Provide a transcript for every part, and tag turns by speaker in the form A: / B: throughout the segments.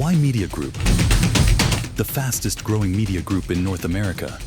A: Ymedia Group, the fastest growing media group in North America.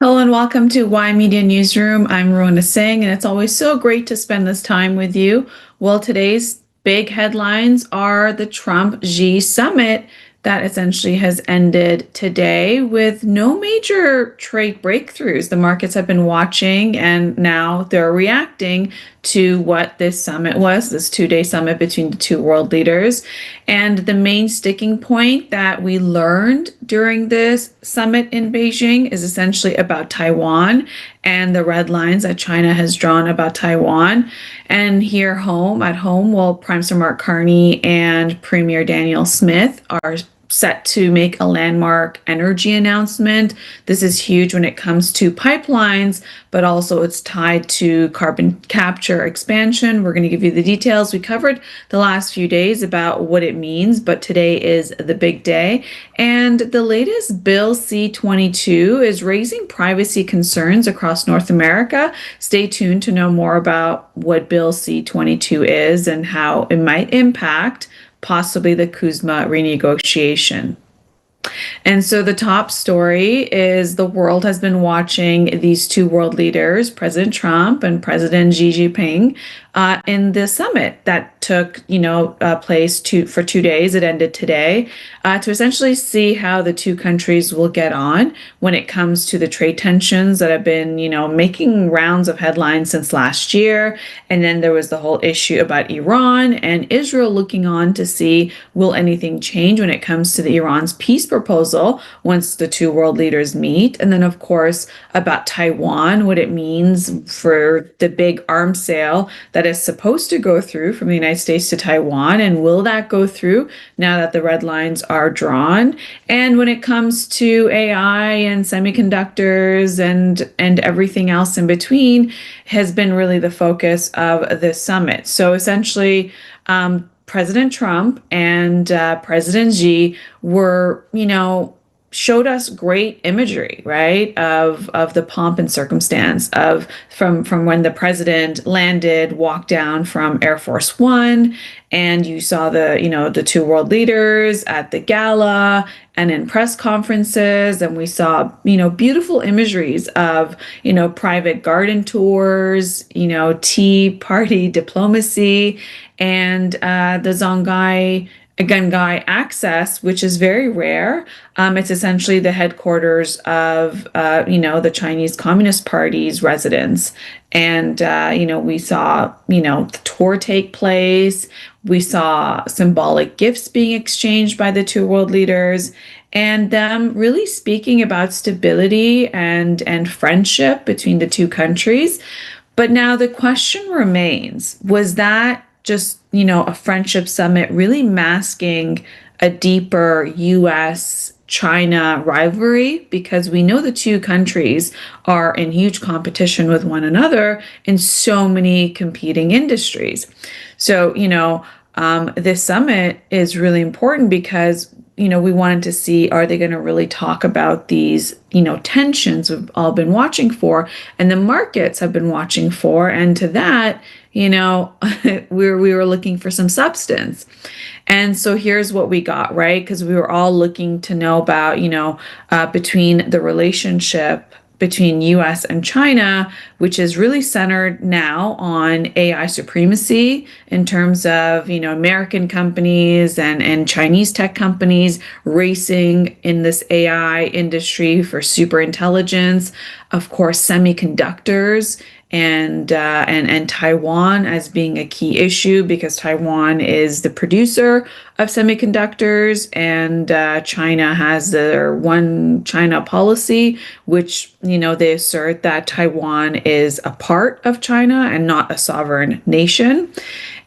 B: Hello and welcome to Ymedia Newsroom. I'm Rona Singh, and it's always so great to spend this time with you. Well, today's big headlines are the Trump-Xi summit that essentially has ended today with no major trade breakthroughs. The markets have been watching and now they're reacting to what this summit was, this two-day summit between the two world leaders. And the main sticking point that we learned during this summit in Beijing is essentially about Taiwan and the red lines that China has drawn about Taiwan. And here at home, well, Prime Minister Mark Carney and Premier Daniel Smith are set to make a landmark energy announcement. This is huge when it comes to pipelines, but also it's tied to carbon capture expansion. We're going to give you the details. We covered the last few days about what it means, but today is the big day. And the latest Bill C-22 is raising privacy concerns across North America. Stay tuned to know more about what Bill C-22 is and how it might impact possibly the CUSMA renegotiation. And so the top story is the world has been watching these two world leaders, President Trump and President Xi Jinping, in the summit that took, place for 2 days. It ended today to essentially see how the two countries will get on when it comes to the trade tensions that have been, making rounds of headlines since last year. And then there was the whole issue about Iran and Israel looking on to see will anything change when it comes to the Iran's peace proposal once the two world leaders meet. And then, of course, about Taiwan, what it means for the big arms sale that is supposed to go through from the United States to Taiwan, and will that go through now that the red lines are drawn? And when it comes to AI and semiconductors and everything else in between has been really the focus of this summit. So essentially, President Trump and President Xi were, showed us great imagery, right, of the pomp and circumstance of from when the president landed, walked down from Air Force One, and you saw the two world leaders at the gala and in press conferences, and we saw beautiful imageries of private garden tours, tea party diplomacy, and the Gangai access, which is very rare. It's essentially the headquarters of, the Chinese Communist Party's residence. And, we saw, the tour take place. We saw symbolic gifts being exchanged by the two world leaders and them really speaking about stability and friendship between the two countries. But now the question remains, was that just, a friendship summit really masking a deeper US-China rivalry? Because we know the two countries are in huge competition with one another in so many competing industries. So, this summit is really important because we wanted to see, are they going to really talk about these, tensions we've all been watching for and the markets have been watching for. And to that, we were looking for some substance. And so here's what we got, right? Because we were all looking to know about, between the relationship between US and China, which is really centered now on AI supremacy in terms of, American companies and Chinese tech companies racing in this AI industry for super intelligence, of course, semiconductors and Taiwan as being a key issue because Taiwan is the producer of semiconductors, and China has their one China policy, which, they assert that Taiwan is a part of China and not a sovereign nation.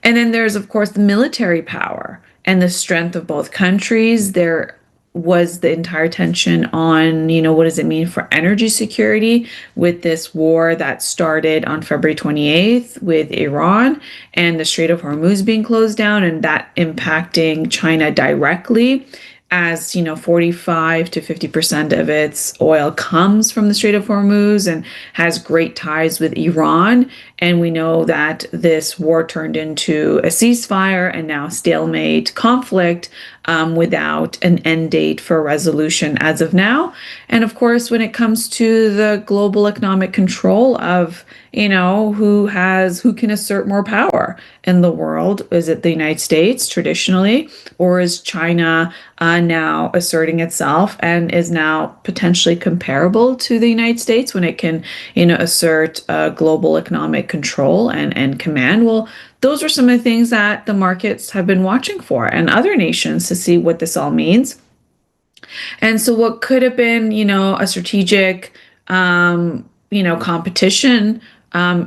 B: And then there's, of course, the military power and the strength of both countries. There was the entire tension on, what does it mean for energy security with this war that started on February 28th with Iran and the Strait of Hormuz being closed down and that impacting China directly as 45 to 50% of its oil comes from the Strait of Hormuz and has great ties with Iran. And we know that this war turned into a ceasefire and now stalemate conflict without an end date for resolution as of now. And of course, when it comes to the global economic control of who can assert more power in the world, is it the United States traditionally, or is China now asserting itself and is now potentially comparable to the United States when it can assert global economic control and command? Well, those are some of the things that the markets have been watching for, and other nations, to see what this all means. And so what could have been, a strategic, competition,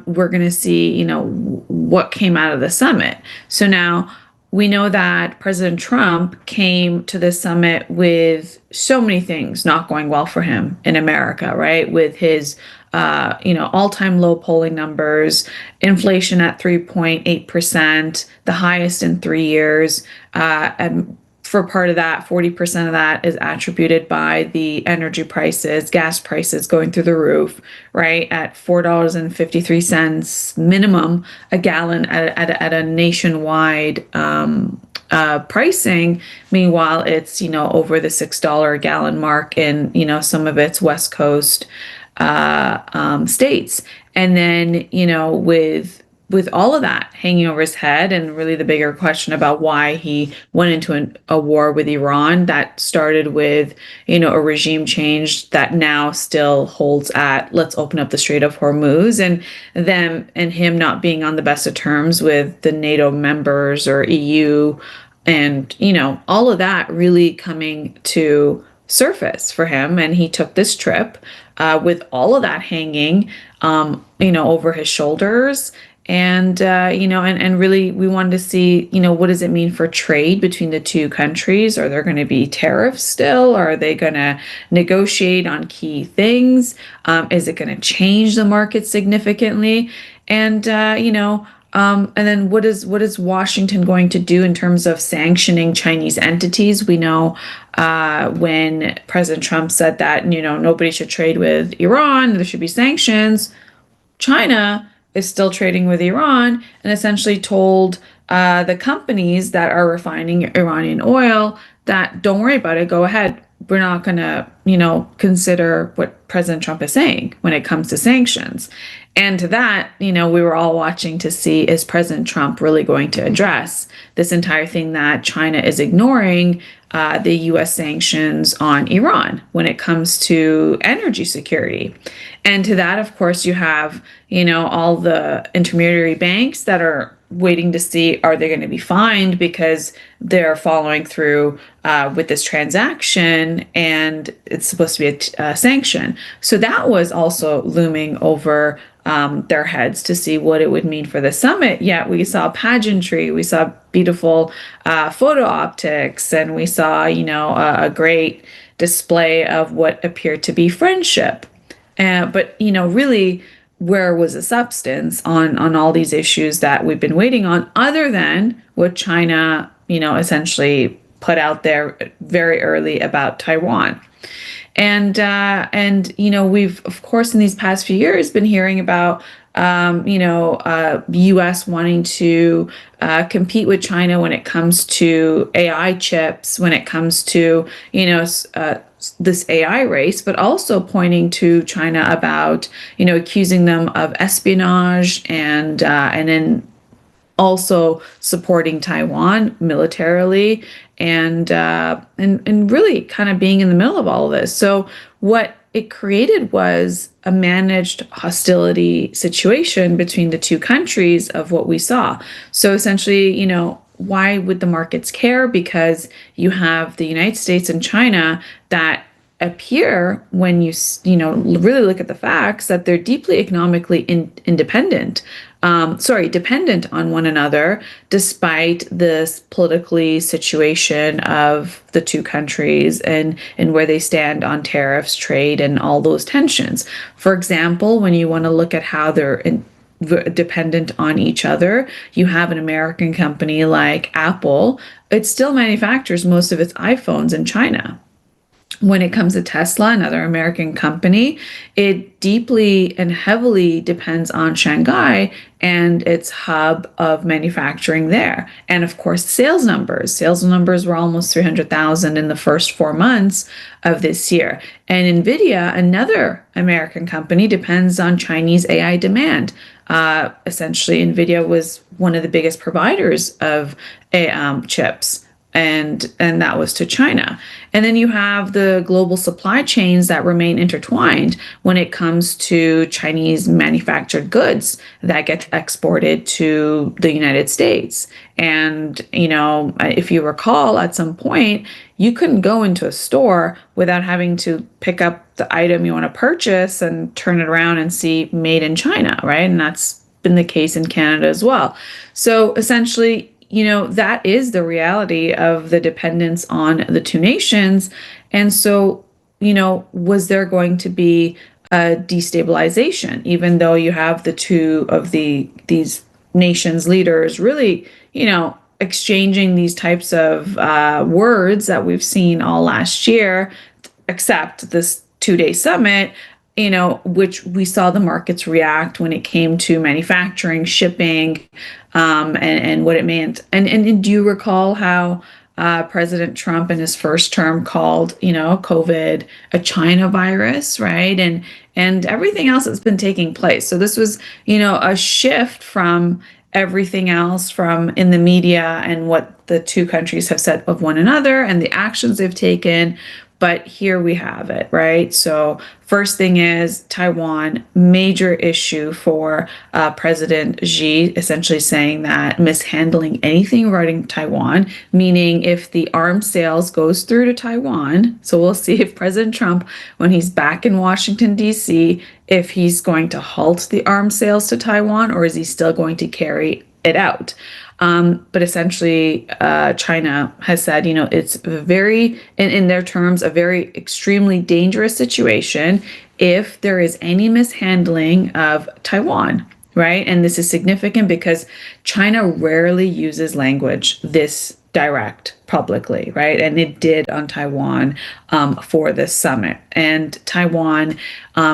B: we're going to see, what came out of the summit. So now we know that President Trump came to the summit with so many things not going well for him in America, right? With his, all-time low polling numbers, inflation at 3.8%, the highest in 3 years, and for part of that, 40% of that is attributed by the energy prices, gas prices going through the roof, right? At $4.53 minimum a gallon at a nationwide pricing. Meanwhile, it's, over the $6 a gallon mark in, some of its West Coast states. And then, with all of that hanging over his head, and really the bigger question about why he went into a war with Iran that started with, a regime change that now still holds at, let's open up the Strait of Hormuz, and them and him not being on the best of terms with the NATO members or EU, and, all of that really coming to surface for him. And he took this trip with all of that hanging, over his shoulders. And, and really we wanted to see, what does it mean for trade between the two countries? Are there going to be tariffs still? Are they going to negotiate on key things? Is it going to change the market significantly? And, and then what is Washington going to do in terms of sanctioning Chinese entities? We know when President Trump said that, nobody should trade with Iran, there should be sanctions, China is still trading with Iran and essentially told the companies that are refining Iranian oil that don't worry about it, go ahead. We're not going to, consider what President Trump is saying when it comes to sanctions. And to that, we were all watching to see, is President Trump really going to address this entire thing that China is ignoring, the U.S. sanctions on Iran when it comes to energy security? And to that, of course, you have, all the intermediary banks that are waiting to see, are they going to be fined because they're following through with this transaction and it's supposed to be a sanction. So that was also looming over their heads to see what it would mean for the summit. Yet we saw pageantry, we saw beautiful photo optics, and we saw, a great display of what appeared to be friendship. But, really, where was the substance on all these issues that we've been waiting on, other than what China, essentially put out there very early about Taiwan? And we've, of course, in these past few years been hearing about, U.S. wanting to compete with China when it comes to AI chips, when it comes to, this AI race, but also pointing to China about, accusing them of espionage and then also supporting Taiwan militarily and really kind of being in the middle of all of this. So what it created was a managed hostility situation between the two countries of what we saw. So essentially, why would the markets care? Because you have the United States and China that appear, when you really look at the facts, that they're deeply economically dependent on one another, despite this politically situation of the two countries and where they stand on tariffs, trade, and all those tensions. For example, when you want to look at how they're dependent on each other. You have an American company like Apple, it still manufactures most of its iPhones in China. When it comes to Tesla, another American company, it deeply and heavily depends on Shanghai and its hub of manufacturing there. And of course, sales numbers. Sales numbers were almost 300,000 in the first 4 months of this year. And Ymedia, another American company, depends on Chinese AI demand. Essentially, Nvidia was one of the biggest providers of chips, and that was to China. And then you have the global supply chains that remain intertwined when it comes to Chinese manufactured goods that get exported to the United States. And, if you recall, at some point, you couldn't go into a store without having to pick up the item you want to purchase and turn it around and see made in China, right? And that's been the case in Canada as well. So essentially, that is the reality of the dependence on the two nations. And so, was there going to be a destabilization, even though you have the two of these nations leaders really, exchanging these types of words that we've seen all last year, except this 2-day summit, which we saw the markets react when it came to manufacturing, shipping, and what it meant. And do you recall how President Trump in his first term called, COVID a China virus, right? And everything else that's been taking place. So this was, a shift from everything else from in the media and what the two countries have said of one another and the actions they've taken. But here we have it, right? So first thing is Taiwan, major issue for President Xi, essentially saying that mishandling anything regarding Taiwan, meaning if the arms sales goes through to Taiwan, so we'll see if President Trump, when he's back in Washington, D.C., if he's going to halt the arms sales to Taiwan or is he still going to carry it out? But essentially, China has said, it's very, in their terms, a very extremely dangerous situation if there is any mishandling of Taiwan, right? And this is significant because China rarely uses language this direct publicly, right? And it did on Taiwan for this summit. And Taiwan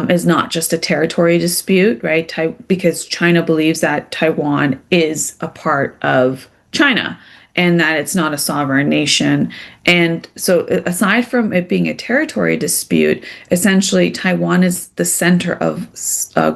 B: is not just a territory dispute, right? Because China believes that Taiwan is a part of China and that it's not a sovereign nation. And so aside from it being a territory dispute, essentially Taiwan is the center of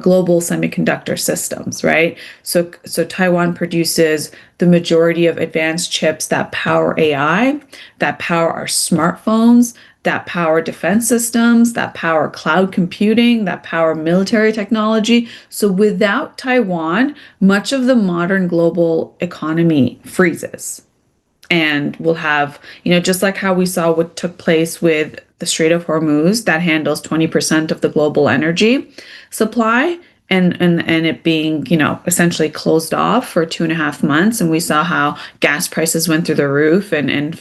B: global semiconductor systems, right? So Taiwan produces the majority of advanced chips that power AI, that power our smartphones, that power defense systems, that power cloud computing, that power military technology. So without Taiwan, much of the modern global economy freezes. And we'll have, just like how we saw what took place with the Strait of Hormuz that handles 20% of the global energy supply and it being, essentially closed off for 2.5 months. And we saw how gas prices went through the roof and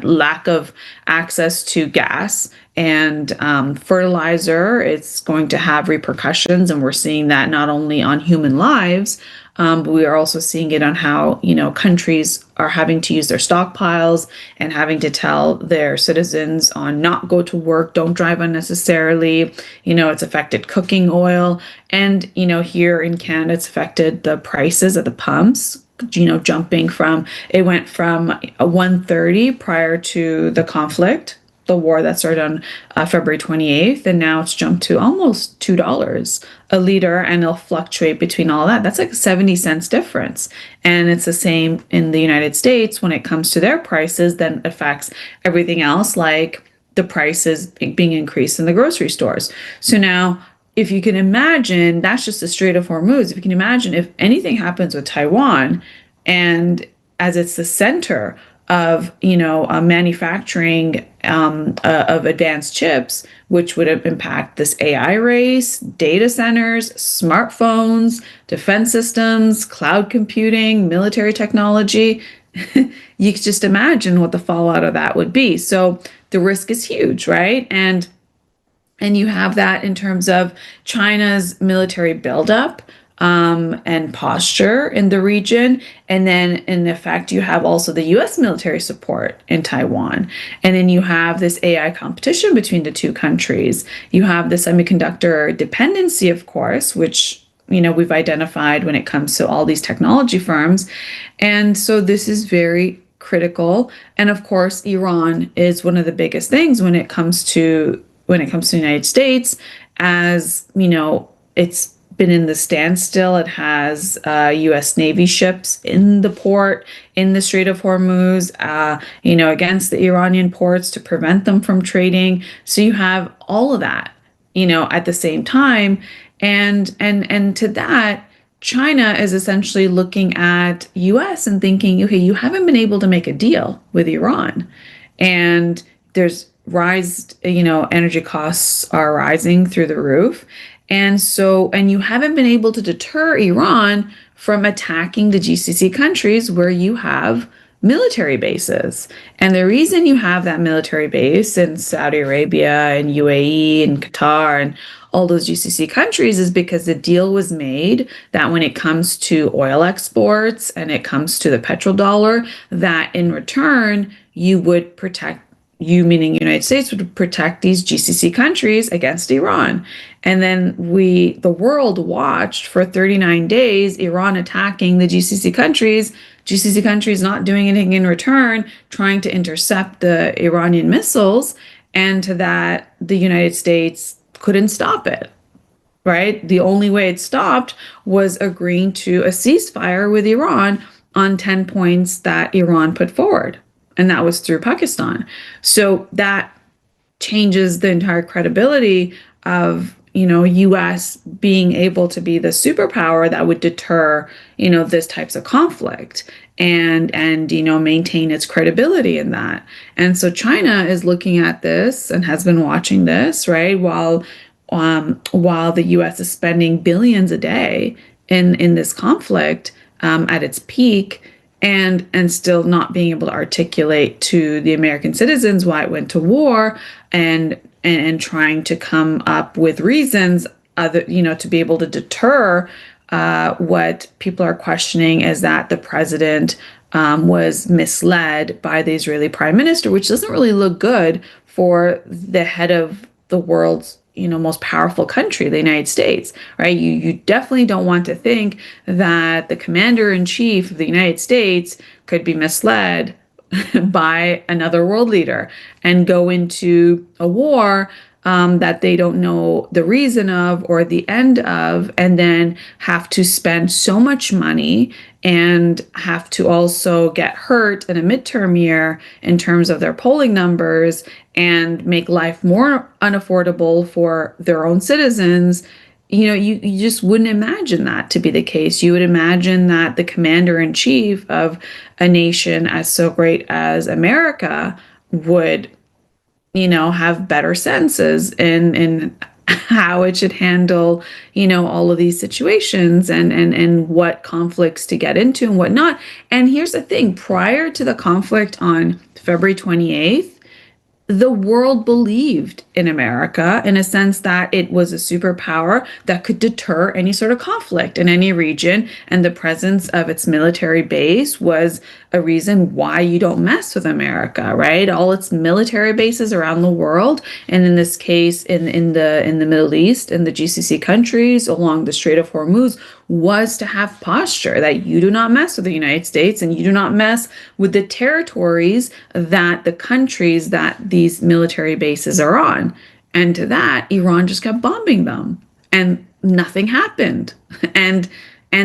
B: lack of access to gas and fertilizer. It's going to have repercussions. And we're seeing that not only on human lives, but we are also seeing it on how, countries are having to use their stockpiles and having to tell their citizens on not go to work, don't drive unnecessarily. It's affected cooking oil. And, here in Canada, it's affected the prices at the pumps, jumping from, it went from 130 prior to the conflict, the war that started on February 28th, and now it's jumped to almost $2 a liter, and it'll fluctuate between all that. That's like 70 cents difference. And it's the same in the United States when it comes to their prices, then affects everything else, like the prices being increased in the grocery stores. So now, if you can imagine, that's just the Strait of Hormuz. If you can imagine if anything happens with Taiwan, and as it's the center of manufacturing of advanced chips, which would impact this AI race, data centers, smartphones, defense systems, cloud computing, military technology. You can just imagine what the fallout of that would be. So the risk is huge, right? And you have that in terms of China's military buildup. and posture in the region. And then, in effect, you have also the US military support in Taiwan. And then you have this AI competition between the two countries. You have the semiconductor dependency, of course, which we've identified when it comes to all these technology firms. And so this is very critical. And of course, Iran is one of the biggest things when it comes to the United States, as it's been in the standstill. It has U.S. Navy ships in the port in the Strait of Hormuz, against the Iranian ports to prevent them from trading. So you have all of that, at the same time, and to that, China is essentially looking at U.S. and thinking, okay, you haven't been able to make a deal with Iran, and there's energy costs are rising through the roof. And you haven't been able to deter Iran from attacking the GCC countries where you have military bases. And the reason you have that military base in Saudi Arabia and UAE and Qatar and all those GCC countries is because the deal was made that when it comes to oil exports and it comes to the petrodollar, that in return you would protect, you meaning United States, would protect these GCC countries against Iran. And then the world watched for 39 days Iran attacking the GCC countries not doing anything in return, trying to intercept the Iranian missiles, and to that the United States couldn't stop it. Right? The only way it stopped was agreeing to a ceasefire with Iran on 10 points that Iran put forward. And that was through Pakistan. So that changes the entire credibility of, US being able to be the superpower that would deter, this types of conflict and maintain its credibility in that. And so China is looking at this and has been watching this, right? While the US is spending billions a day in this conflict at its peak, and still not being able to articulate to the American citizens why it went to war, and trying to come up with reasons to be able to deter what people are questioning is that the president was misled by the Israeli prime minister, which doesn't really look good for the head of the world's most powerful country, the United States, right? You definitely don't want to think that the commander in chief of the United States could be misled by another world leader and go into a war that they don't know the reason of or the end of, and then have to spend so much money and have to also get hurt in a midterm year in terms of their polling numbers and make life more unaffordable for their own citizens. You just wouldn't imagine that to be the case. You would imagine that the commander in chief of a nation as so great as America would have better senses in how it should handle, all of these situations and what conflicts to get into and whatnot. And here's the thing, prior to the conflict on February 28th, the world believed in America in a sense that it was a superpower that could deter any sort of conflict in any region. And the presence of its military base was a reason why you don't mess with America, right? All its military bases around the world, and in this case, in the Middle East, in the GCC countries along the Strait of Hormuz, was to have posture that you do not mess with the United States and you do not mess with the territories that the countries that these military bases are on. And to that, Iran just kept bombing them and nothing happened. And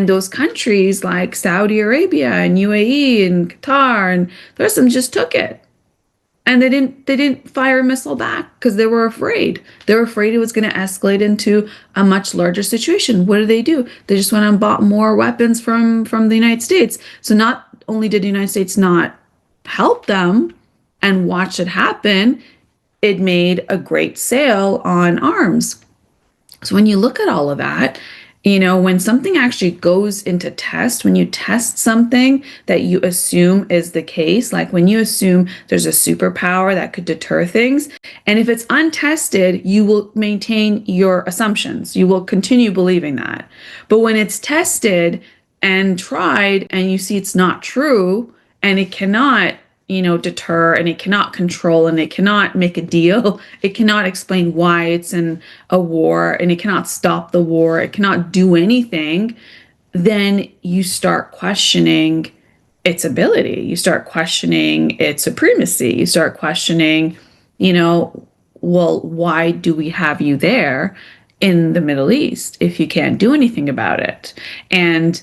B: those countries like Saudi Arabia and UAE and Qatar and the rest of them just took it. And they didn't fire a missile back because they were afraid. They were afraid it was going to escalate into a much larger situation. What do? They just went and bought more weapons from the United States. So not only did the United States not help them and watch it happen, it made a great sale on arms. So when you look at all of that, When something actually goes into test, when you test something that you assume is the case, like when you assume there's a superpower that could deter things, and if it's untested, you will maintain your assumptions. You will continue believing that. But when it's tested and tried and you see it's not true and it cannot, deter, and it cannot control, and it cannot make a deal, it cannot explain why it's in a war, and it cannot stop the war, it cannot do anything, then you start questioning its ability. You start questioning its supremacy. You start questioning, well, why do we have you there in the Middle East if you can't do anything about it? And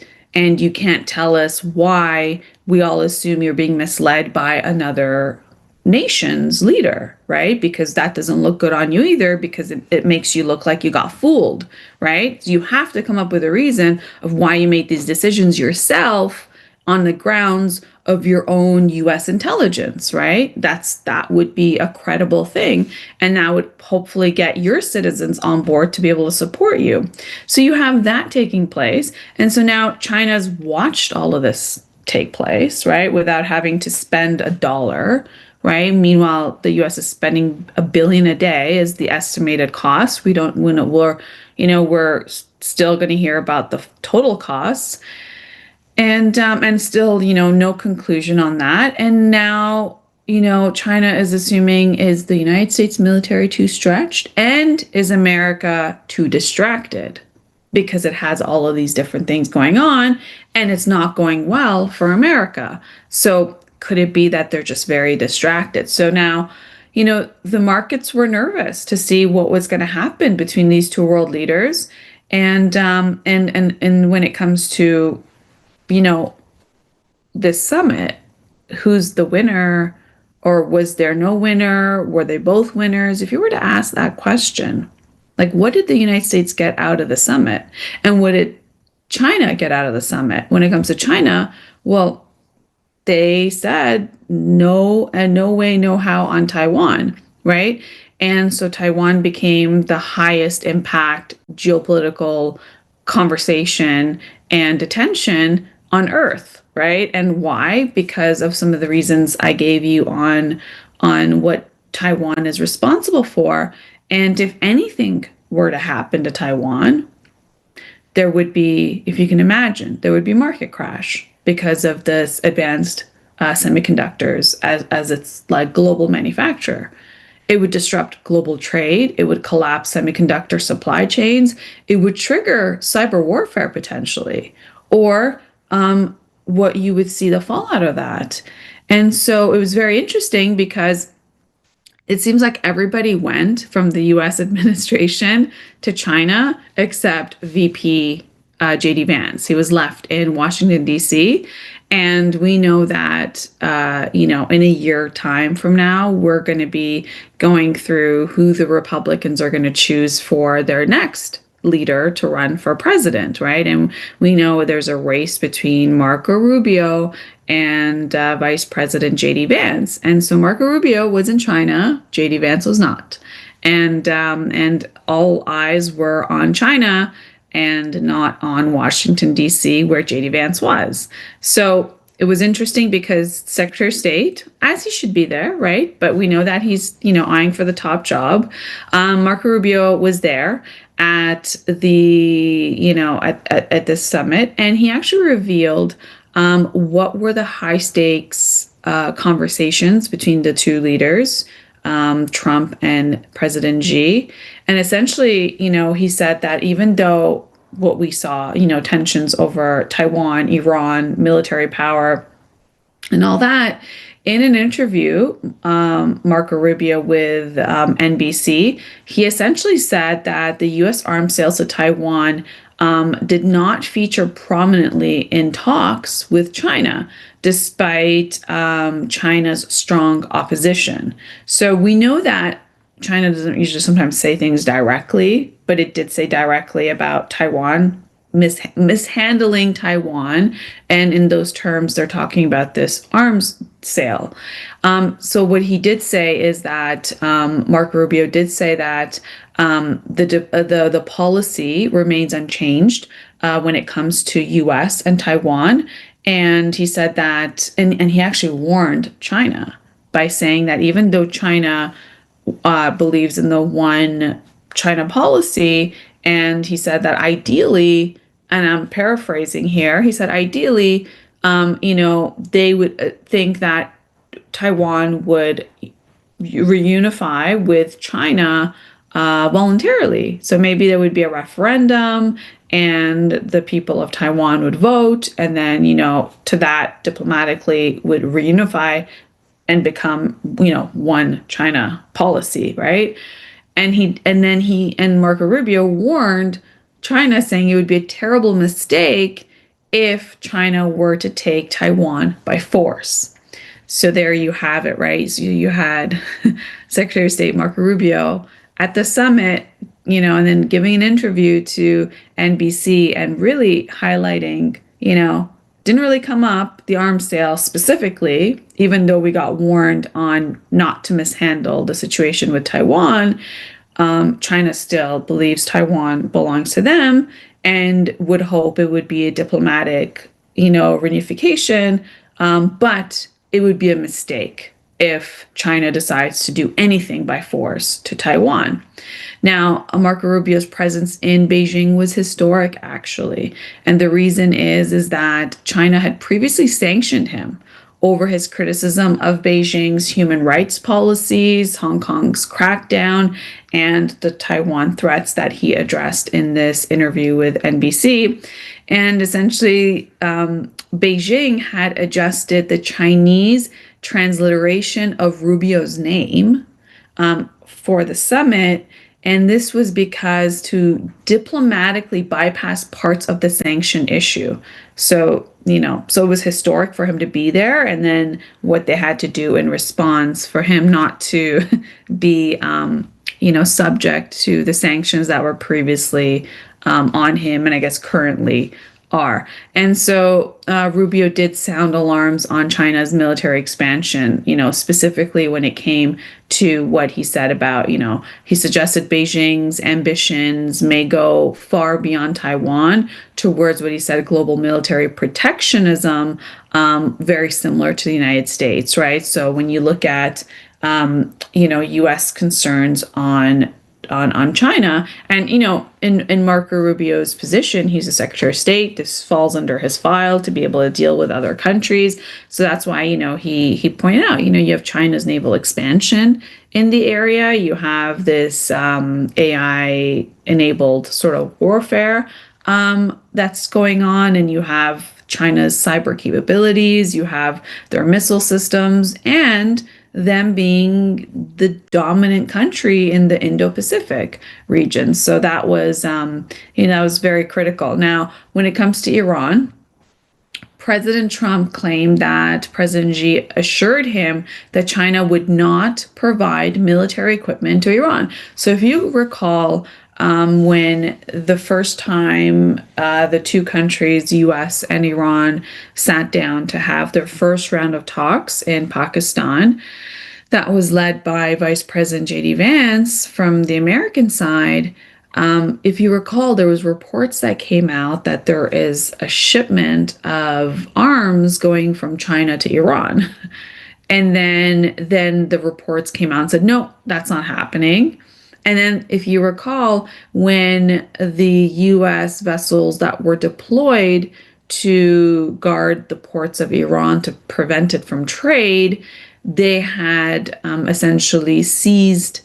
B: you can't tell us why we all assume you're being misled by another nation's leader, right? Because that doesn't look good on you either, because it makes you look like you got fooled, right? So you have to come up with a reason of why you made these decisions yourself on the grounds of your own US intelligence, right? That would be a credible thing. And that would hopefully get your citizens on board to be able to support you. So you have that taking place. And so now China's watched all of this take place, right? Without having to spend a dollar, right? Meanwhile, the US is spending $1 billion a day is the estimated cost. We're still going to hear about the total costs. And still, no conclusion on that. And now, China is assuming, is the United States military too stretched, and is America too distracted? Because it has all of these different things going on and it's not going well for America. So could it be that they're just very distracted? So now, the markets were nervous to see what was going to happen between these two world leaders. And when it comes to this summit, who's the winner, or was there no winner? Were they both winners? If you were to ask that question, like, what did the United States get out of the summit? And what did China get out of the summit? When it comes to China, well, they said no, and no way, no how on Taiwan, right? And so Taiwan became the highest impact geopolitical conversation and attention on Earth, right? And why? Because of some of the reasons I gave you on what Taiwan is responsible for. And if anything were to happen to Taiwan, there would be, if you can imagine, there would be market crash because of this advanced semiconductors as its like global manufacturer. It would disrupt global trade. It would collapse semiconductor supply chains. It would trigger cyber warfare potentially, or what you would see the fallout of that. And so it was very interesting because it seems like everybody went from the US administration to China except VP JD Vance. He was left in Washington, D.C. And we know that, in a year time from now, we're going to be going through who the Republicans are going to choose for their next leader to run for president, right? And we know there's a race between Marco Rubio and Vice President JD Vance. And so Marco Rubio was in China, JD Vance was not. And all eyes were on China and not on Washington, D.C., where JD Vance was. So it was interesting because Secretary of State, as he should be there, right? But we know that he's, eyeing for the top job. Marco Rubio was there at the, at this summit, and he actually revealed what were the high stakes conversations between the two leaders, Trump and President Xi. And essentially, he said that even though what we saw, tensions over Taiwan, Iran, military power, and all that, in an interview, Marco Rubio with NBC, he essentially said that the U.S. arms sales to Taiwan did not feature prominently in talks with China, despite China's strong opposition. So we know that China doesn't usually sometimes say things directly, but it did say directly about Taiwan mishandling Taiwan. And in those terms, they're talking about this arms sale. So what he did say is that Marco Rubio did say that the policy remains unchanged when it comes to U.S. and Taiwan. And he said that, and he actually warned China by saying that even though China believes in the one China policy, and he said that ideally, and I'm paraphrasing here, he said ideally, they would think that Taiwan would reunify with China voluntarily. So maybe there would be a referendum and the people of Taiwan would vote, and then, to that diplomatically would reunify and become, one China policy, right? And Marco Rubio warned China, saying it would be a terrible mistake if China were to take Taiwan by force. So there you have it, right? So you had Secretary of State Marco Rubio at the summit, and then giving an interview to NBC and really highlighting, didn't really come up, the arms sale specifically, even though we got warned on not to mishandle the situation with Taiwan. China still believes Taiwan belongs to them and would hope it would be a diplomatic, reunification, but it would be a mistake if China decides to do anything by force to Taiwan. Now, Marco Rubio's presence in Beijing was historic, actually. And the reason is that China had previously sanctioned him over his criticism of Beijing's human rights policies, Hong Kong's crackdown, and the Taiwan threats that he addressed in this interview with NBC. And essentially, Beijing had adjusted the Chinese transliteration of Rubio's name for the summit. And this was because to diplomatically bypass parts of the sanction issue. So, so it was historic for him to be there. And then what they had to do in response for him not to be, subject to the sanctions that were previously on him, and I guess currently are. And so Rubio did sound alarms on China's military expansion, specifically when it came to what he said about, he suggested Beijing's ambitions may go far beyond Taiwan towards what he said, global military protectionism, very similar to the United States, right? So when you look at, U.S. concerns on China. And, in Marco Rubio's position, he's a Secretary of State. This falls under his file to be able to deal with other countries. So that's why, he pointed out, you have China's naval expansion in the area. You have this AI-enabled sort of warfare that's going on, and you have China's cyber capabilities, you have their missile systems, and them being the dominant country in the Indo-Pacific region. So that was, was very critical. Now, when it comes to Iran, President Trump claimed that President Xi assured him that China would not provide military equipment to Iran. So if you recall, when the first time the two countries, US and Iran, sat down to have their first round of talks in Pakistan, that was led by Vice President J.D. Vance from the American side. If you recall, there was reports that came out that there is a shipment of arms going from China to Iran. And then the reports came out and said, no, that's not happening. And then if you recall, when the U.S. vessels that were deployed to guard the ports of Iran to prevent it from trade, they had essentially seized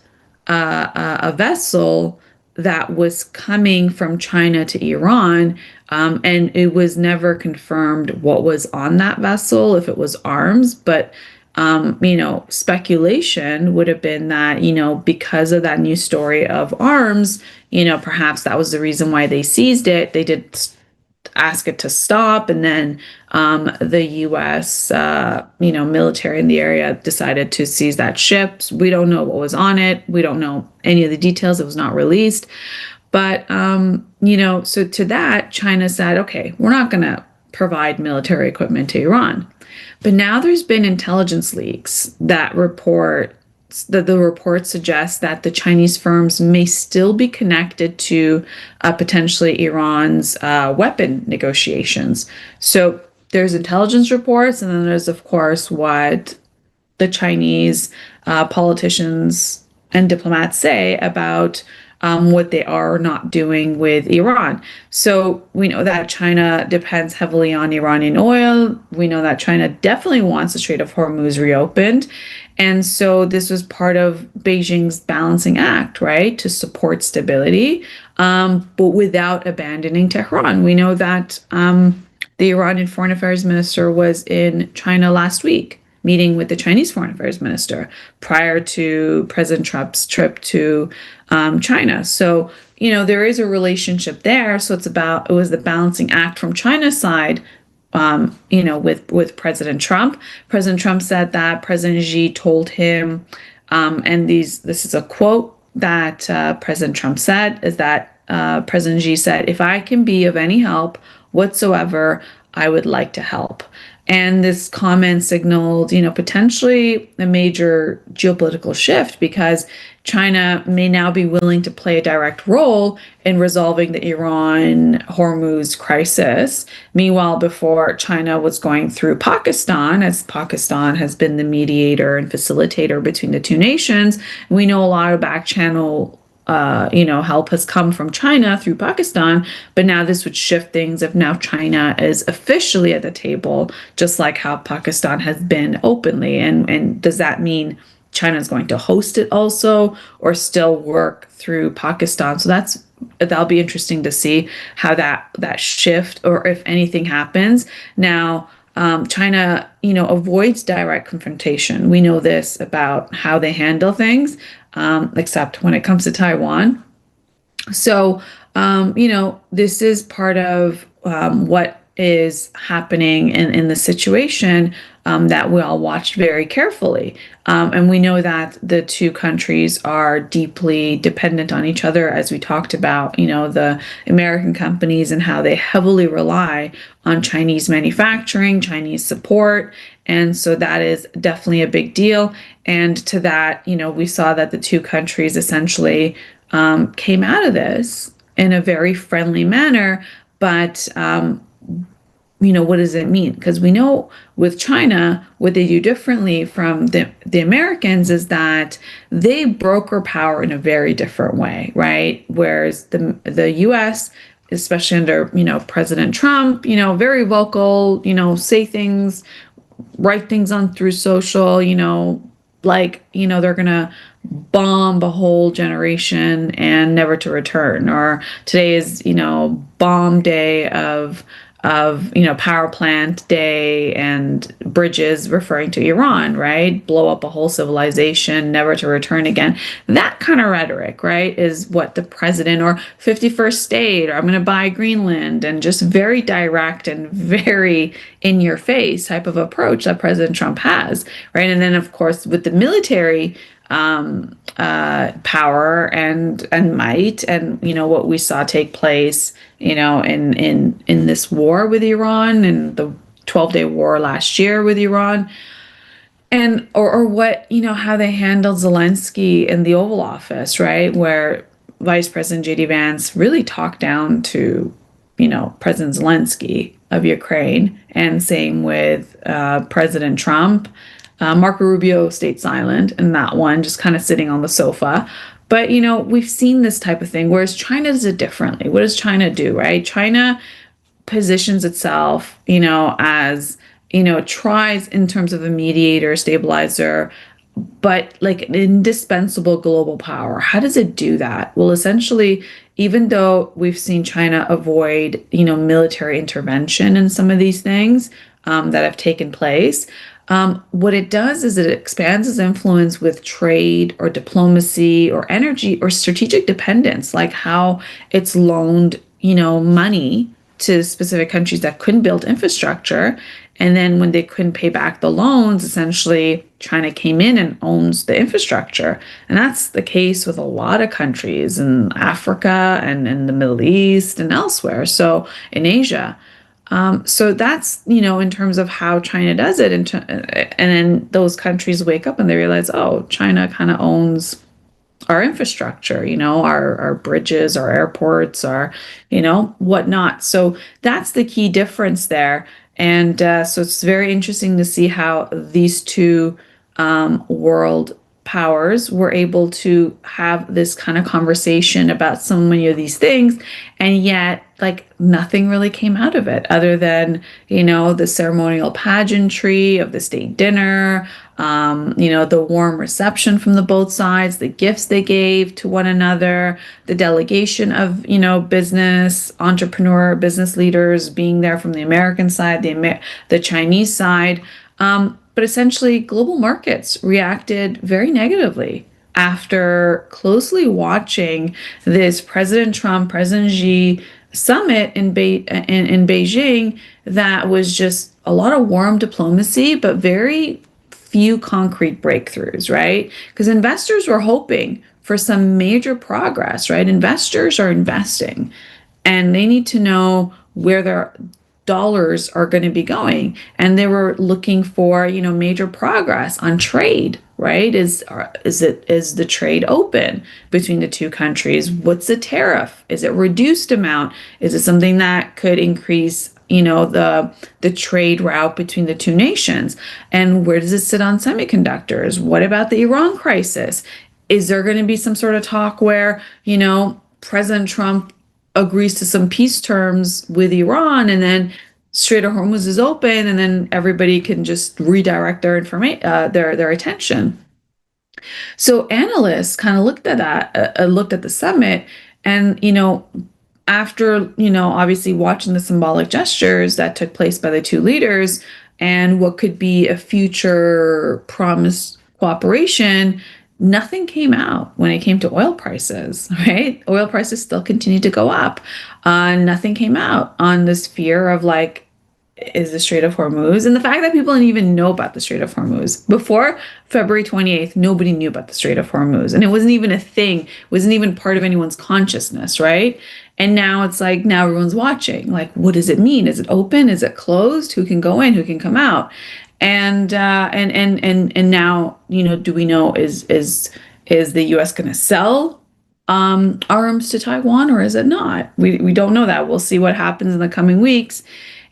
B: a vessel that was coming from China to Iran, and it was never confirmed what was on that vessel, if it was arms, but speculation would have been that, because of that news story of arms, perhaps that was the reason why they seized it. They did ask it to stop, and then the U.S. Military in the area decided to seize that ship. We don't know what was on it. We don't know any of the details. It was not released. But, so to that, China said, okay, we're not going to provide military equipment to Iran. But now there's been intelligence leaks that the report suggests that the Chinese firms may still be connected to potentially Iran's weapon negotiations. So there's intelligence reports, and then there's, of course, what the Chinese politicians and diplomats say about what they are not doing with Iran. So we know that China depends heavily on Iranian oil. We know that China definitely wants the Strait of Hormuz reopened. And so this was part of Beijing's balancing act, right, to support stability, but without abandoning Tehran. We know that the Iranian foreign affairs minister was in China last week, meeting with the Chinese foreign affairs minister prior to President Trump's trip to China. So, there is a relationship there. So it was the balancing act from China's side, with President Trump. President Trump said that President Xi told him, this is a quote that President Trump said, is that President Xi said, "If I can be of any help whatsoever, I would like to help." And this comment signaled, potentially a major geopolitical shift because China may now be willing to play a direct role in resolving the Iran Hormuz crisis. Meanwhile, before, China was going through Pakistan, as Pakistan has been the mediator and facilitator between the two nations. We know a lot of back channel help has come from China through Pakistan, but now this would shift things if now China is officially at the table, just like how Pakistan has been openly. And does that mean China is going to host it also, or still work through Pakistan? So that'll be interesting to see how that shift, or if anything happens. Now, China, avoids direct confrontation. We know this about how they handle things, except when it comes to Taiwan. So, this is part of what is happening in the situation that we all watched very carefully. And we know that the two countries are deeply dependent on each other, as we talked about, the American companies and how they heavily rely on Chinese manufacturing, Chinese support. And so that is definitely a big deal. And to that, we saw that the two countries essentially came out of this in a very friendly manner. But what does it mean? Because we know with China, what they do differently from the Americans is that they broker power in a very different way, right? Whereas the U.S., especially under, President Trump, very vocal, say things, write things on through social, they're going to bomb a whole generation and never to return. Or today is, bomb day of power plant day and bridges, referring to Iran, right? Blow up a whole civilization, never to return again. That kind of rhetoric, right, is what the president, or 51st state, or I'm going to buy Greenland, and just very direct and very in your face type of approach that President Trump has, right? And then, of course, with the military power and might, and what we saw take place in this war with Iran, and the 12-day war last year with Iran, and or what how they handled Zelensky in the Oval Office, right, where Vice President JD Vance really talked down to President Zelensky of Ukraine, and same with President Trump. Marco Rubio stayed silent in that one, just kind of sitting on the sofa. But, we've seen this type of thing, whereas China does it differently. What does China do, right? China positions itself, as, tries in terms of a mediator, stabilizer, but like an indispensable global power. How does it do that? Well, essentially, even though we've seen China avoid, military intervention in some of these things that have taken place, what it does is it expands its influence with trade or diplomacy or energy or strategic dependence, like how it's loaned, money to specific countries that couldn't build infrastructure. And then when they couldn't pay back the loans, essentially China came in and owns the infrastructure. And that's the case with a lot of countries in Africa and in the Middle East and elsewhere. So in Asia. So that's, in terms of how China does it. And then those countries wake up and they realize, oh, China kind of owns our infrastructure, our bridges, our airports, our, whatnot. So that's the key difference there. And so it's very interesting to see how these two world powers were able to have this kind of conversation about so many of these things, and yet like nothing really came out of it other than the ceremonial pageantry of the state dinner, the warm reception from the both sides, the gifts they gave to one another, the delegation of business leaders being there from the American side, the Chinese side. But essentially, global markets reacted very negatively after closely watching this President Trump, President Xi summit in Beijing that was just a lot of warm diplomacy, but very few concrete breakthroughs, right? Because investors were hoping for some major progress, right? Investors are investing and they need to know where their dollars are going to be going, and they were looking for major progress on trade, right? Is the trade open between the two countries? What's the tariff? Is it reduced amount? Is it something that could increase the trade route between the two nations? And where does it sit on semiconductors? What about the Iran crisis? Is there going to be some sort of talk where President Trump agrees to some peace terms with Iran, and then Strait of Hormuz is open, and then everybody can just redirect their their attention? So analysts kind of looked at that, looked at the summit, and after obviously watching the symbolic gestures that took place by the two leaders and what could be a future promised cooperation, nothing came out when it came to oil prices, right? Oil prices still continued to go up. Nothing came out on this fear of like, is the Strait of Hormuz? And the fact that people didn't even know about the Strait of Hormuz. Before February 28th, nobody knew about the Strait of Hormuz. And it wasn't even a thing. It wasn't even part of anyone's consciousness, right? And now it's like, now everyone's watching. Like, what does it mean? Is it open? Is it closed? Who can go in? Who can come out? And now, do we know is the U.S. going to sell arms to Taiwan, or is it not? We don't know that. We'll see what happens in the coming weeks.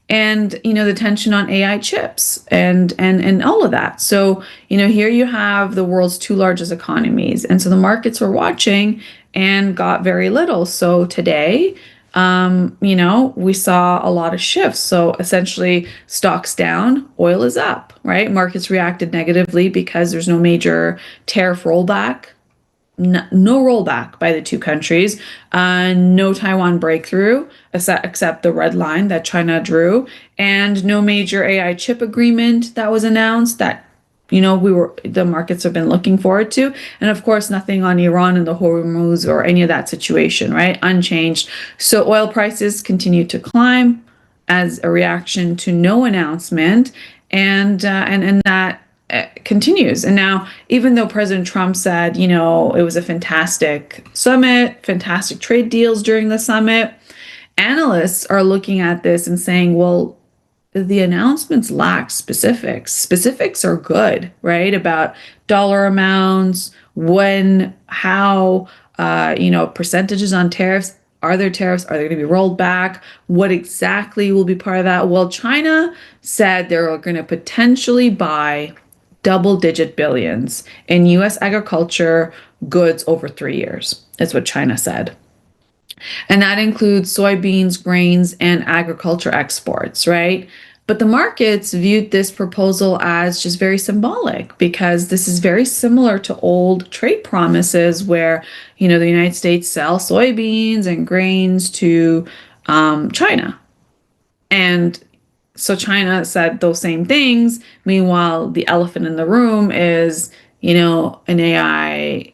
B: And the tension on AI chips and all of that. So here you have the world's two largest economies, and so the markets were watching and got very little. So today, we saw a lot of shifts. So essentially, stocks down, oil is up, right? Markets reacted negatively because there's no major tariff rollback. No rollback by the two countries, no Taiwan breakthrough, except the red line that China drew, and no major AI chip agreement that was announced that the markets have been looking forward to. And of course, nothing on Iran and the Hormuz or any of that situation, right? Unchanged. So oil prices continue to climb as a reaction to no announcement, and that continues. And now, even though President Trump said, it was a fantastic summit, fantastic trade deals during the summit, analysts are looking at this and saying, well, the announcements lack specifics. Specifics are good, right? About dollar amounts, when, how, percentages on tariffs. Are there tariffs? Are they going to be rolled back? What exactly will be part of that? Well, China said they're going to potentially buy double-digit billions in U.S. agriculture goods over 3 years. That's what China said. And that includes soybeans, grains, and agriculture exports, right? But the markets viewed this proposal as just very symbolic, because this is very similar to old trade promises where, the United States sells soybeans and grains to China. And so China said those same things. Meanwhile, the elephant in the room is, an AI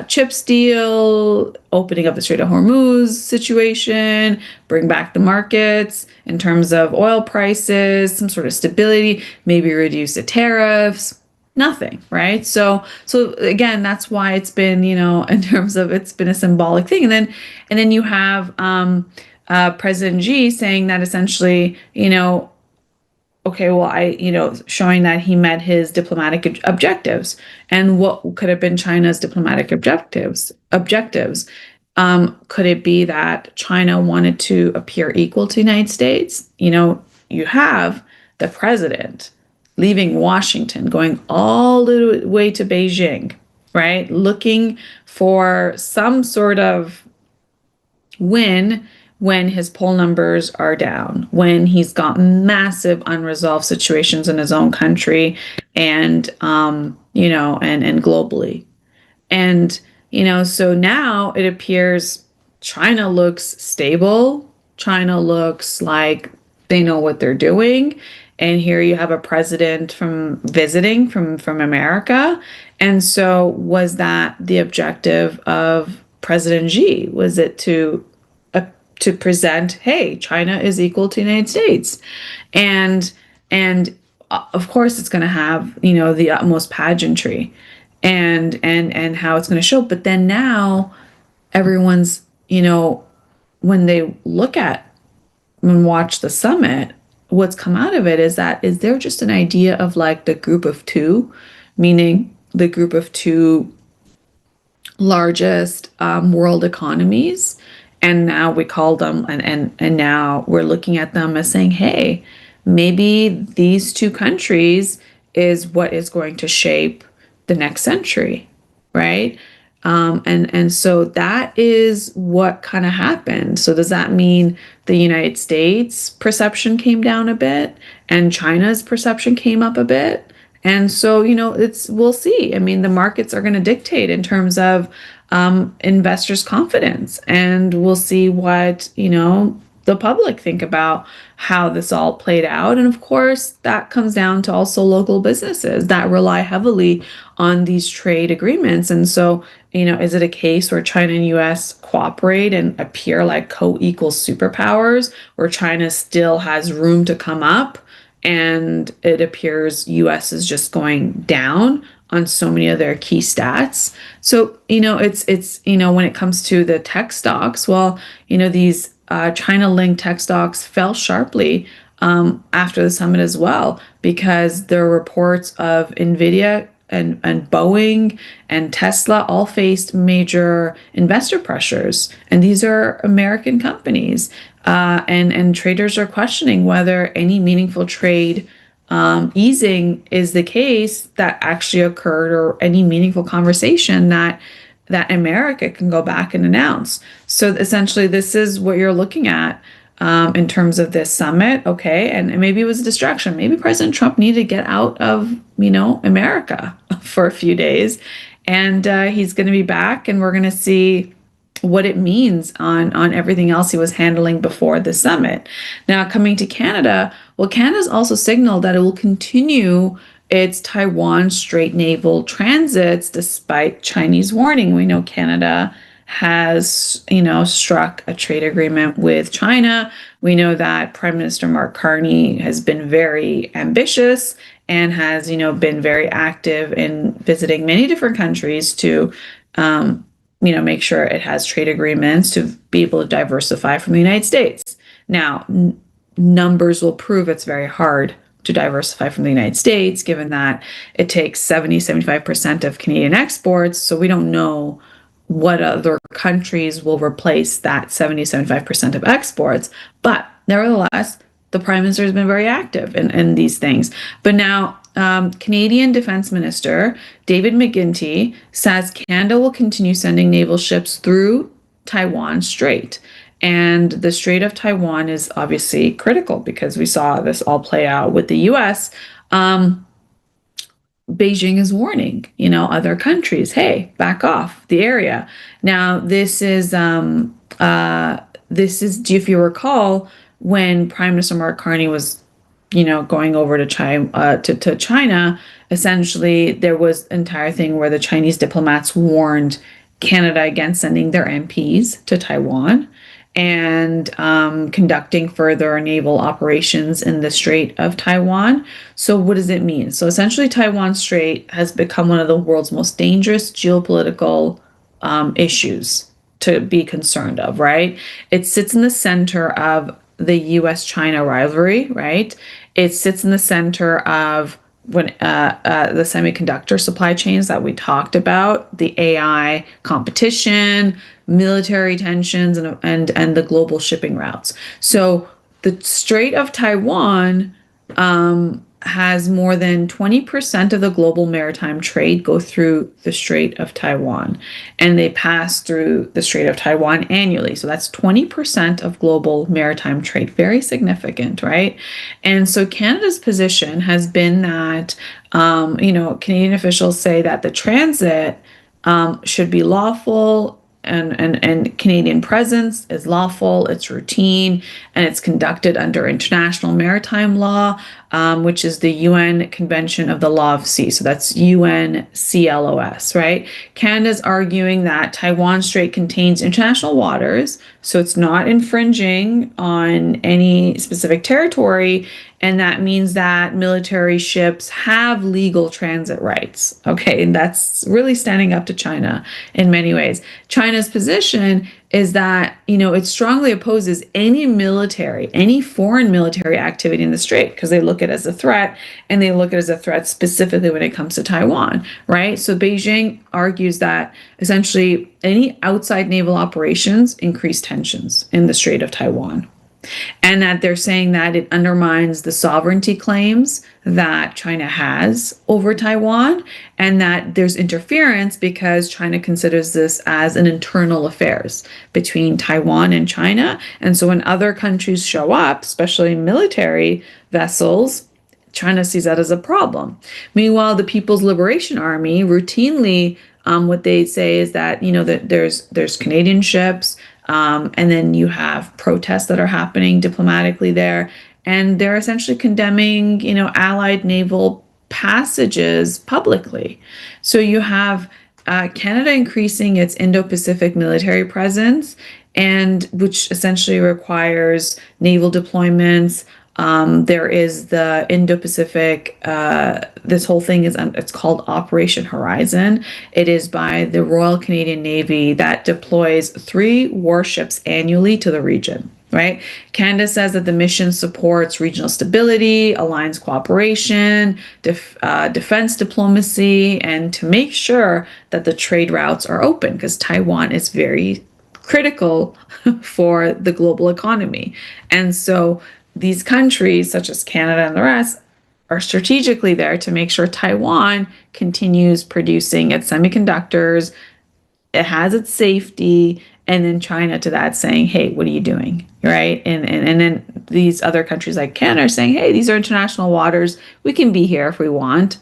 B: chips deal, opening up the Strait of Hormuz situation, bring back the markets in terms of oil prices, some sort of stability, maybe reduce the tariffs. Nothing, right? So again, that's why it's been, in terms of it's been a symbolic thing. And then you have President Xi saying that essentially, okay, well, showing that he met his diplomatic objectives. And what could have been China's diplomatic objectives? Could it be that China wanted to appear equal to the United States? You have the president leaving Washington, going all the way to Beijing, right? Looking for some sort of win when his poll numbers are down, when he's got massive unresolved situations in his own country and and globally. And so now it appears China looks stable. China looks like they know what they're doing. And here you have a president visiting from America. And so was that the objective of President Xi? Was it to present, hey, China is equal to the United States, and of course it's going to have the utmost pageantry, and how it's going to show. But then now everyone's when they look at and watch the summit, what's come out of it is there just an idea of like the group of two, meaning the group of two largest world economies. And now we call them, and now we're looking at them as saying, hey, maybe these two countries is what is going to shape the next century, right? And so that is what kind of happened. So does that mean the United States perception came down a bit and China's perception came up a bit? And so, we'll see. I mean, the markets are going to dictate in terms of investors' confidence, and we'll see what, the public think about how this all played out. And of course, that comes down to also local businesses that rely heavily on these trade agreements. And so, is it a case where China and US cooperate and appear like co-equal superpowers, where China still has room to come up? And it appears US is just going down on so many of their key stats. So, it's when it comes to the tech stocks, well, these China-linked tech stocks fell sharply after the summit as well, because there are reports of Ymedia and Boeing and Tesla all faced major investor pressures. And these are American companies. And traders are questioning whether any meaningful trade easing is the case that actually occurred, or any meaningful conversation that America can go back and announce. So essentially, this is what you're looking at in terms of this summit. Okay, and maybe it was a distraction. Maybe President Trump needed to get out of America for a few days, and he's going to be back, and we're going to see what it means on everything else he was handling before the summit. Now, coming to Canada, well, Canada's also signaled that it will continue its Taiwan Strait naval transits despite Chinese warning. We know Canada has, struck a trade agreement with China. We know that Prime Minister Mark Carney has been very ambitious and has, been very active in visiting many different countries to make sure it has trade agreements to be able to diversify from the United States. Now, numbers will prove it's very hard to diversify from the United States, given that it takes 75% of Canadian exports. So we don't know what other countries will replace that 75% of exports. But nevertheless, the Prime Minister has been very active in these things. But now, Canadian Defense Minister David McGuinty says Canada will continue sending naval ships through Taiwan Strait. And the Strait of Taiwan is obviously critical because we saw this all play out with the US. Beijing is warning, other countries, hey, back off the area. Now, this is, if you recall, when Prime Minister Mark Carney was going over to China, essentially there was an entire thing where the Chinese diplomats warned Canada against sending their MPs to Taiwan and conducting further naval operations in the Strait of Taiwan. So, what does it mean? So, essentially, Taiwan Strait has become one of the world's most dangerous geopolitical issues to be concerned of, right? It sits in the center of the US China rivalry, right? It sits in the center of the semiconductor supply chains that we talked about, the AI competition, military tensions, and the global shipping routes. So the Strait of Taiwan has more than 20% of the global maritime trade go through the Strait of Taiwan, and they pass through the Strait of Taiwan annually. So that's 20% of global maritime trade. Very significant, right? And so Canada's position has been that, Canadian officials say that the transit should be lawful, and Canadian presence is lawful, it's routine, and it's conducted under international maritime law, which is the UN Convention of the Law of Sea. So that's UNCLOS, right? Canada's arguing that Taiwan Strait contains international waters, so it's not infringing on any specific territory, and that means that military ships have legal transit rights. Okay, and that's really standing up to China in many ways. China's position is that, it strongly opposes any foreign military activity in the Strait, because they look at it as a threat, and they look at it as a threat specifically when it comes to Taiwan, right? So Beijing argues that essentially any outside naval operations increase tensions in the Strait of Taiwan, and that they're saying that it undermines the sovereignty claims that China has over Taiwan, and that there's interference because China considers this as an internal affairs between Taiwan and China. And so when other countries show up, especially military vessels, China sees that as a problem. Meanwhile, the People's Liberation Army routinely, what they say is that, that there's Canadian ships, and then you have protests that are happening diplomatically there, and they're essentially condemning, Allied naval passages publicly. So you have Canada increasing its Indo-Pacific military presence, and which essentially requires naval deployments. There is the Indo-Pacific. This whole thing it's called Operation Horizon. It is by the Royal Canadian Navy that deploys 3 warships annually to the region. Right? Canada says that the mission supports regional stability, alliance cooperation, defense diplomacy, and to make sure that the trade routes are open, because Taiwan is very critical for the global economy. And so these countries, such as Canada and the rest, are strategically there to make sure Taiwan continues producing its semiconductors, it has its safety, and then China to that saying, hey, what are you doing? Right? And then these other countries like Canada are saying, hey, these are international waters. We can be here if we want.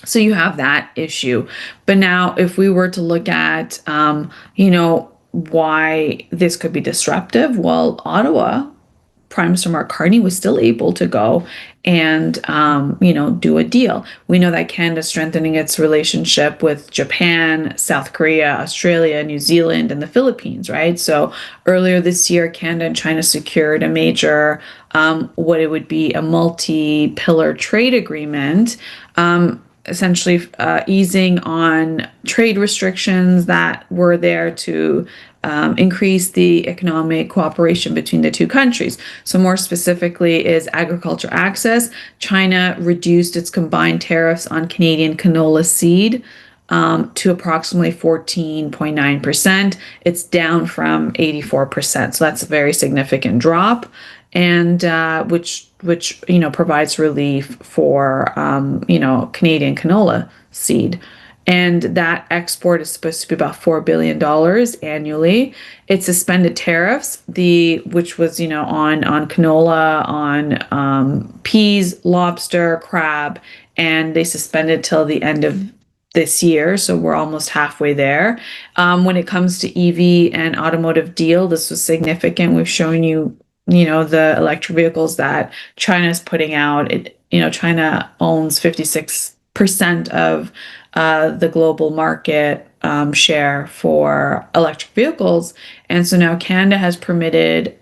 B: So you have that issue. But now if we were to look at, why this could be disruptive, well, Ottawa, Prime Minister Mark Carney was still able to go and, do a deal. We know that Canada is strengthening its relationship with Japan, South Korea, Australia, New Zealand, and the Philippines, right? So earlier this year, Canada and China secured a major, what it would be a multi-pillar trade agreement, essentially easing on trade restrictions that were there to increase the economic cooperation between the two countries. So more specifically is agriculture access. China reduced its combined tariffs on Canadian canola seed to approximately 14.9%. It's down from 84%. So that's a very significant drop, and which provides relief for Canadian canola seed. And that export is supposed to be about $4 billion annually. It suspended tariffs, which was on canola, on peas, lobster, crab, and they suspended till the end of this year. So we're almost halfway there. When it comes to EV and automotive deal, this was significant. We've shown you the electric vehicles that China is putting out. China owns 56% of the global market share for electric vehicles. And so now Canada has permitted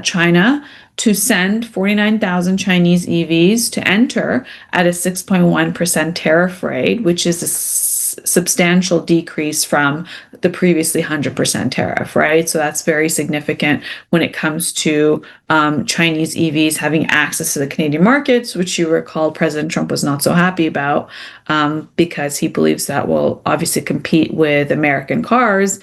B: China to send 49,000 Chinese EVs to enter at a 6.1% tariff rate, which is a substantial decrease from the previously 100% tariff, right? So that's very significant when it comes to Chinese EVs having access to the Canadian markets, which you recall President Trump was not so happy about because he believes that will obviously compete with American cars.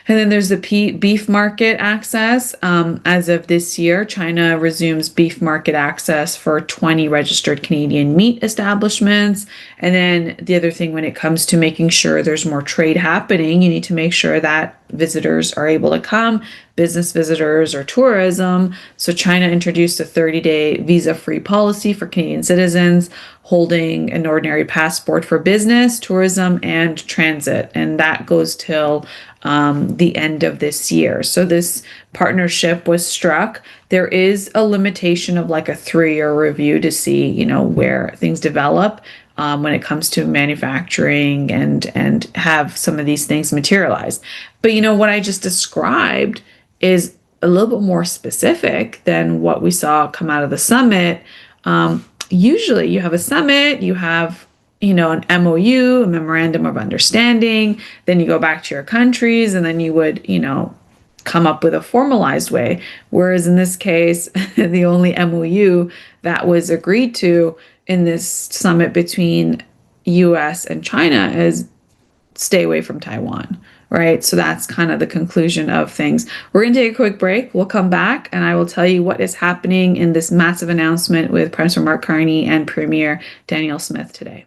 B: And then there's the beef market access. As of this year, China resumes beef market access for 20 registered Canadian meat establishments. And then the other thing, when it comes to making sure there's more trade happening, you need to make sure that visitors are able to come, business visitors or tourism. So China introduced a 30-day visa-free policy for Canadian citizens holding an ordinary passport for business, tourism, and transit. And that goes till the end of this year. So this partnership was struck. There is a limitation of like a 3-year review to see, where things develop when it comes to manufacturing and have some of these things materialize. But what I just described is a little bit more specific than what we saw come out of the summit. Usually you have a summit, you have an MOU, a memorandum of understanding, then you go back to your countries and then you would, come up with a formalized way. Whereas in this case, the only MOU that was agreed to in this summit between US and China is stay away from Taiwan, right? So that's kind of the conclusion of things. We're going to take a quick break. We'll come back and I will tell you what is happening in this massive announcement with Prime Minister Mark Carney and Premier Danielle Smith today.